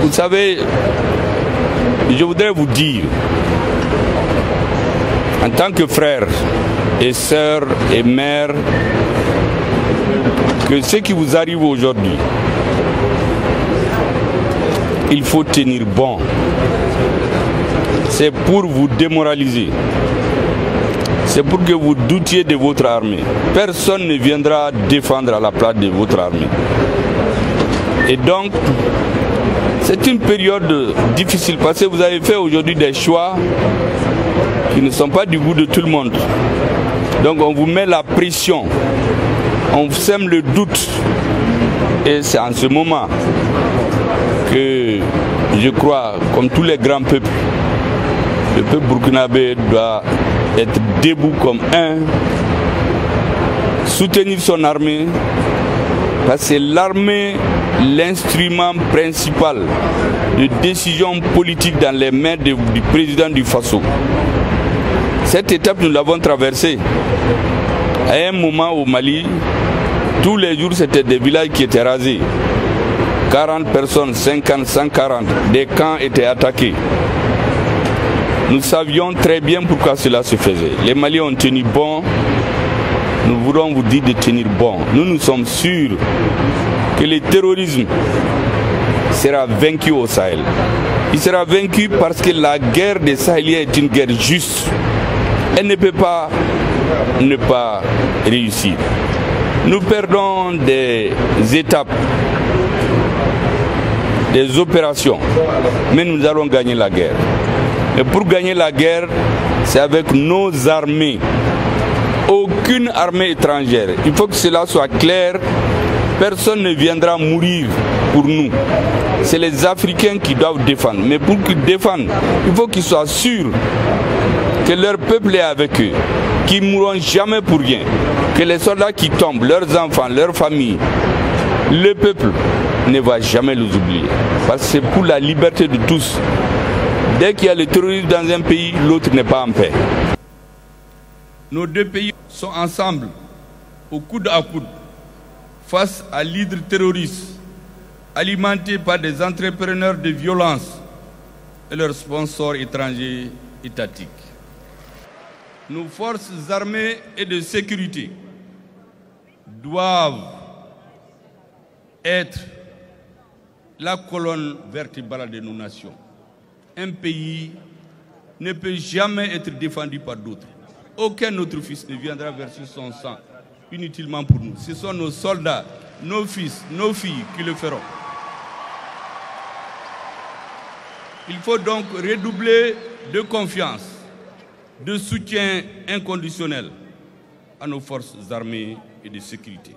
Vous savez, je voudrais vous dire, en tant que frère et sœur et mère, que ce qui vous arrive aujourd'hui, il faut tenir bon. C'est pour vous démoraliser. C'est pour que vous doutiez de votre armée. Personne ne viendra défendre à la place de votre armée. Et donc, c'est une période difficile parce que vous avez fait aujourd'hui des choix qui ne sont pas du goût de tout le monde. Donc on vous met la pression, on vous sème le doute. Et c'est en ce moment que je crois, comme tous les grands peuples, le peuple burkinabé doit être debout comme un, soutenir son armée, parce que c'est l'armée l'instrument principal de décision politique dans les mains du président du Faso. Cette étape, nous l'avons traversée. À un moment au Mali, tous les jours, c'était des villages qui étaient rasés. 40 personnes, 50, 140, des camps étaient attaqués. Nous savions très bien pourquoi cela se faisait. Les Maliens ont tenu bon. Nous voulons vous dire de tenir bon. Nous sommes sûrs que le terrorisme sera vaincu au Sahel. Il sera vaincu parce que la guerre des Sahéliens est une guerre juste. Elle ne peut pas ne pas réussir. Nous perdons des étapes, des opérations, mais nous allons gagner la guerre. Et pour gagner la guerre, c'est avec nos armées. Aucune armée étrangère. Il faut que cela soit clair. Personne ne viendra mourir pour nous. C'est les Africains qui doivent défendre. Mais pour qu'ils défendent, il faut qu'ils soient sûrs que leur peuple est avec eux, qu'ils ne mourront jamais pour rien, que les soldats qui tombent, leurs enfants, leurs familles, le peuple ne va jamais les oublier. Parce que c'est pour la liberté de tous. Dès qu'il y a le terrorisme dans un pays, l'autre n'est pas en paix. Nos deux pays sont ensemble, au coude à coude, face à l'hydre terroriste, alimenté par des entrepreneurs de violence et leurs sponsors étrangers étatiques. Nos forces armées et de sécurité doivent être la colonne vertébrale de nos nations. Un pays ne peut jamais être défendu par d'autres. Aucun autre fils ne viendra verser son sang inutilement pour nous. Ce sont nos soldats, nos fils, nos filles qui le feront. Il faut donc redoubler de confiance, de soutien inconditionnel à nos forces armées et de sécurité.